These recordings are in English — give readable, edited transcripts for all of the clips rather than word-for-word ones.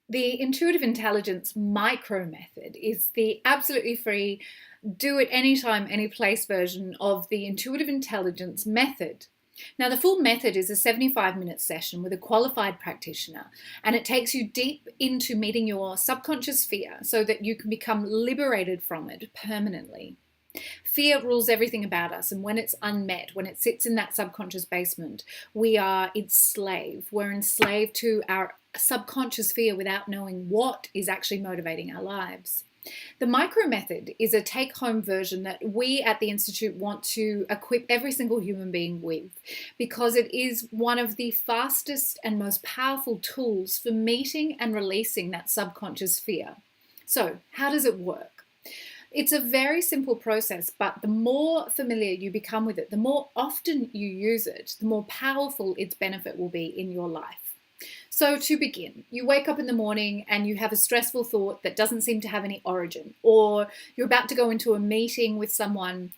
The intuitive intelligence micro method is the absolutely free, do it anytime, any place version of the intuitive intelligence method. Now, the full method is a 75-minute session with a qualified practitioner, and it takes you deep into meeting your subconscious fear so that you can become liberated from it permanently. Fear rules everything about us, and when it's unmet, when it sits in that subconscious basement, we are its slave. We're enslaved to our subconscious fear without knowing what is actually motivating our lives. The micro method is a take home version that we at the Institute want to equip every single human being with, because it is one of the fastest and most powerful tools for meeting and releasing that subconscious fear. So, how does it work? It's a very simple process, but the more familiar you become with it, the more often you use it, the more powerful its benefit will be in your life. So to begin, you wake up in the morning and you have a stressful thought that doesn't seem to have any origin, or you're about to go into a meeting with someone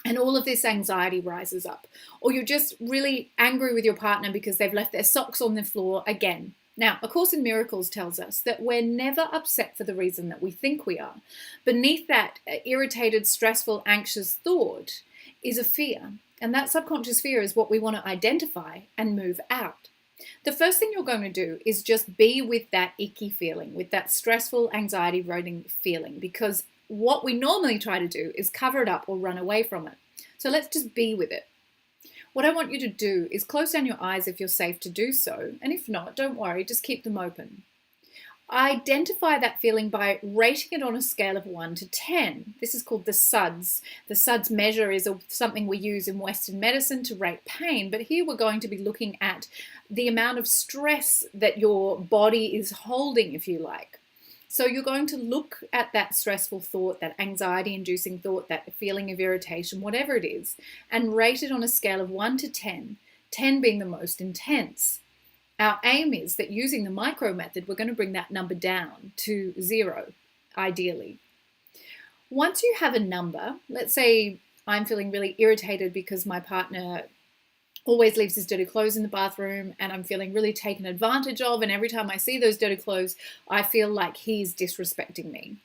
and all of this anxiety rises up, or you're just really angry with your partner because they've left their socks on the floor again. Now, A Course in Miracles tells us that we're never upset for the reason that we think we are. Beneath that irritated, stressful, anxious thought is a fear. And that subconscious fear is what we want to identify and move out. The first thing you're going to do is just be with that icky feeling, with that stressful, anxiety-ridden feeling, because what we normally try to do is cover it up or run away from it. So let's just be with it. What I want you to do is close down your eyes if you're safe to do so, and if not, don't worry, just keep them open. Identify that feeling by rating it on a scale of 1 to 10. This is called the Suds. The Suds measure is something we use in Western medicine to rate pain, but here we're going to be looking at the amount of stress that your body is holding, if you like. So you're going to look at that stressful thought, that anxiety-inducing thought, that feeling of irritation, whatever it is, and rate it on a scale of 1 to 10, 10 being the most intense. Our aim is that using the micro method, we're going to bring that number down to 0, ideally. Once you have a number, let's say I'm feeling really irritated because my partner always leaves his dirty clothes in the bathroom and I'm feeling really taken advantage of, and every time I see those dirty clothes, I feel like he's disrespecting me.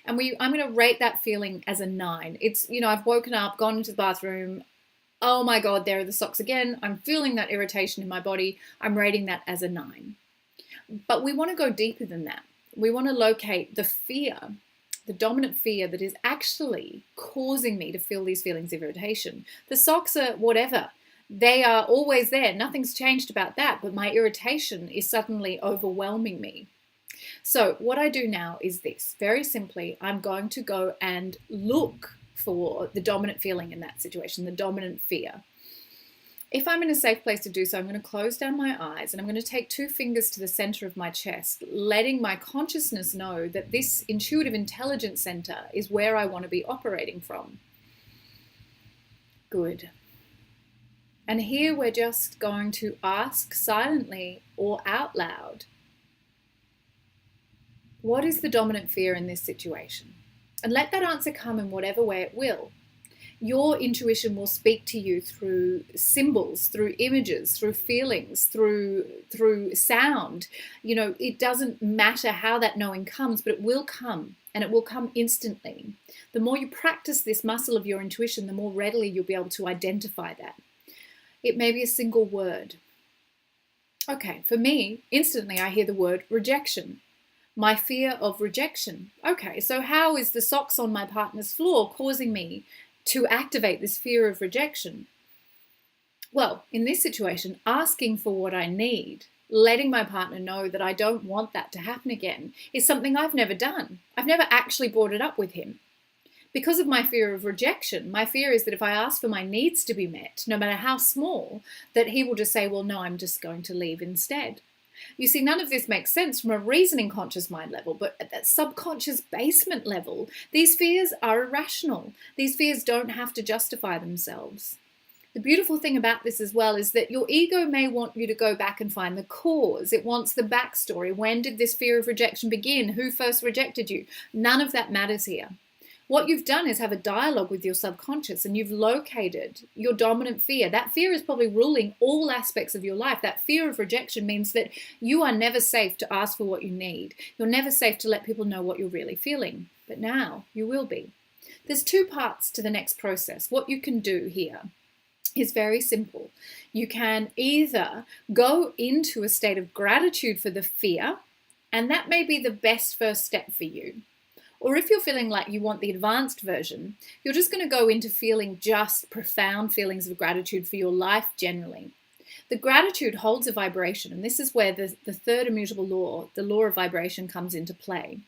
And I'm going to rate that feeling as a 9. It's, I've woken up, gone into the bathroom, oh my God, there are the socks again. I'm feeling that irritation in my body. I'm rating that as a 9. But we want to go deeper than that. We want to locate the fear, the dominant fear that is actually causing me to feel these feelings of irritation. The socks are whatever. They are always there. Nothing's changed about that, but my irritation is suddenly overwhelming me. So what I do now is this. Very simply, I'm going to go and look for the dominant feeling in that situation, the dominant fear. If I'm in a safe place to do so, I'm going to close down my eyes and I'm going to take 2 fingers to the center of my chest, letting my consciousness know that this intuitive intelligence center is where I want to be operating from. Good. And here we're just going to ask silently or out loud, what is the dominant fear in this situation? And let that answer come in whatever way it will. Your intuition will speak to you through symbols, through images, through feelings, through sound. It doesn't matter how that knowing comes, but it will come, and it will come instantly. The more you practice this muscle of your intuition, the more readily you'll be able to identify that. It may be a single word. Okay, for me, instantly I hear the word rejection. My fear of rejection. Okay, so how is the socks on my partner's floor causing me to activate this fear of rejection? Well, in this situation, asking for what I need, letting my partner know that I don't want that to happen again, is something I've never done. I've never actually brought it up with him. Because of my fear of rejection, my fear is that if I ask for my needs to be met, no matter how small, that he will just say, well, no, I'm just going to leave instead. You see, none of this makes sense from a reasoning conscious mind level, but at that subconscious basement level, these fears are irrational. These fears don't have to justify themselves. The beautiful thing about this as well is that your ego may want you to go back and find the cause. It wants the backstory. When did this fear of rejection begin? Who first rejected you? None of that matters here. What you've done is have a dialogue with your subconscious, and you've located your dominant fear. That fear is probably ruling all aspects of your life. That fear of rejection means that you are never safe to ask for what you need. You're never safe to let people know what you're really feeling. But now you will be. There's two parts to the next process. What you can do here is very simple. You can either go into a state of gratitude for the fear, and that may be the best first step for you. Or if you're feeling like you want the advanced version, you're just going to go into feeling just profound feelings of gratitude for your life generally. The gratitude holds a vibration, and this is where the third immutable law, the law of vibration, comes into play.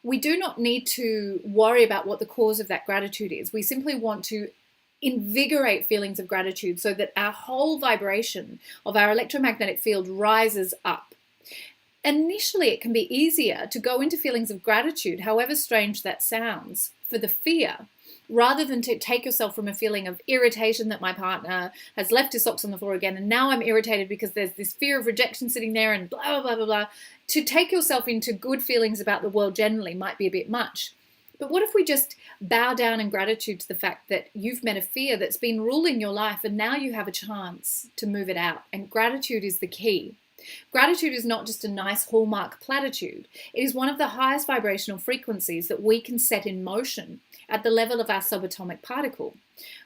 We do not need to worry about what the cause of that gratitude is. We simply want to invigorate feelings of gratitude so that our whole vibration of our electromagnetic field rises up. Initially, it can be easier to go into feelings of gratitude, however strange that sounds, for the fear, rather than to take yourself from a feeling of irritation that my partner has left his socks on the floor again, and now I'm irritated because there's this fear of rejection sitting there and blah, blah, blah, blah, blah. To take yourself into good feelings about the world generally might be a bit much. But what if we just bow down in gratitude to the fact that you've met a fear that's been ruling your life, and now you have a chance to move it out? And gratitude is the key. Gratitude is not just a nice hallmark platitude. It is one of the highest vibrational frequencies that we can set in motion at the level of our subatomic particle.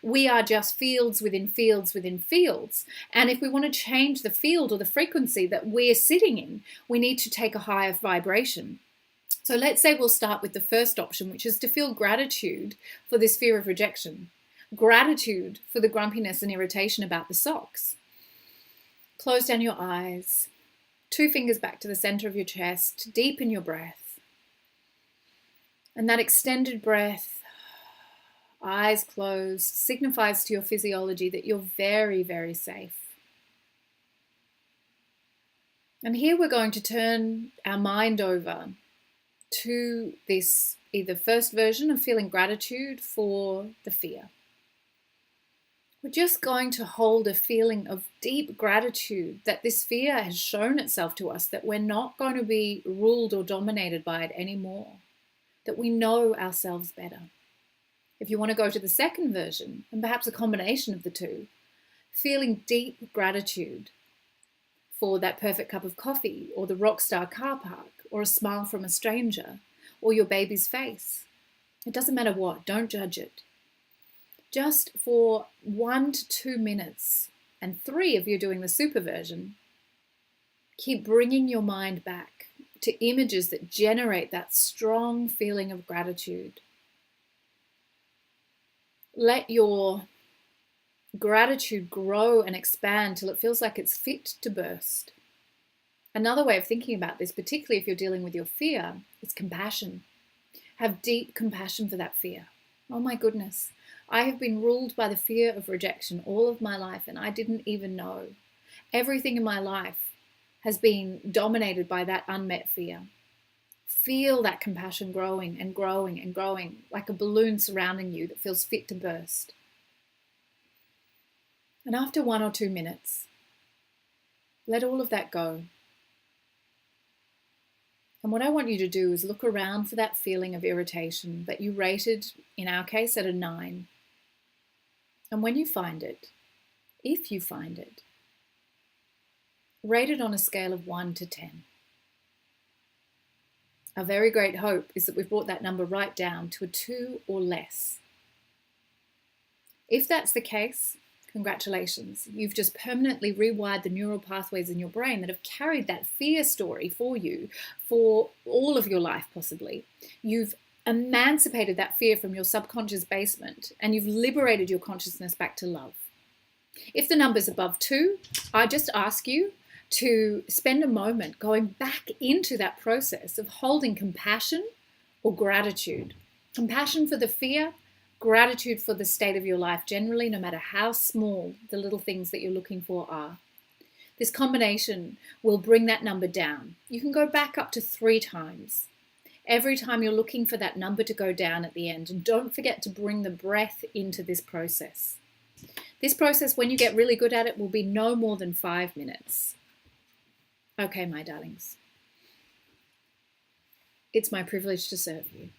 We are just fields within fields within fields. And if we want to change the field or the frequency that we're sitting in, we need to take a higher vibration. So let's say we'll start with the first option, which is to feel gratitude for this fear of rejection. Gratitude for the grumpiness and irritation about the socks. Close down your eyes. 2 fingers back to the center of your chest. Deepen your breath. And that extended breath, eyes closed, signifies to your physiology that you're very, very safe. And here we're going to turn our mind over to this either first version of feeling gratitude for the fear. We're just going to hold a feeling of deep gratitude that this fear has shown itself to us, that we're not going to be ruled or dominated by it anymore, that we know ourselves better. If you want to go to the second version, and perhaps a combination of the two, feeling deep gratitude for that perfect cup of coffee, or the rockstar car park, or a smile from a stranger, or your baby's face. It doesn't matter what, don't judge it. Just for 1 to 2 minutes, and 3 if you're doing the super version, keep bringing your mind back to images that generate that strong feeling of gratitude. Let your gratitude grow and expand till it feels like it's fit to burst. Another way of thinking about this, particularly if you're dealing with your fear, is compassion. Have deep compassion for that fear. Oh my goodness. I have been ruled by the fear of rejection all of my life, and I didn't even know. Everything in my life has been dominated by that unmet fear. Feel that compassion growing and growing and growing, like a balloon surrounding you that feels fit to burst. And after 1 or 2 minutes, let all of that go. And what I want you to do is look around for that feeling of irritation that you rated, in our case, at a 9. And when you find it, if you find it, rate it on a scale of 1 to 10. Our very great hope is that we've brought that number right down to a 2 or less. If that's the case, congratulations. You've just permanently rewired the neural pathways in your brain that have carried that fear story for you for all of your life, possibly. You've emancipated that fear from your subconscious basement, and you've liberated your consciousness back to love. If the number's above 2, I just ask you to spend a moment going back into that process of holding compassion or gratitude. Compassion for the fear, gratitude for the state of your life generally, no matter how small the little things that you're looking for are. This combination will bring that number down. You can go back up to 3 times. Every time you're looking for that number to go down at the end. And don't forget to bring the breath into this process. This process, when you get really good at it, will be no more than 5 minutes. Okay, my darlings. It's my privilege to serve you.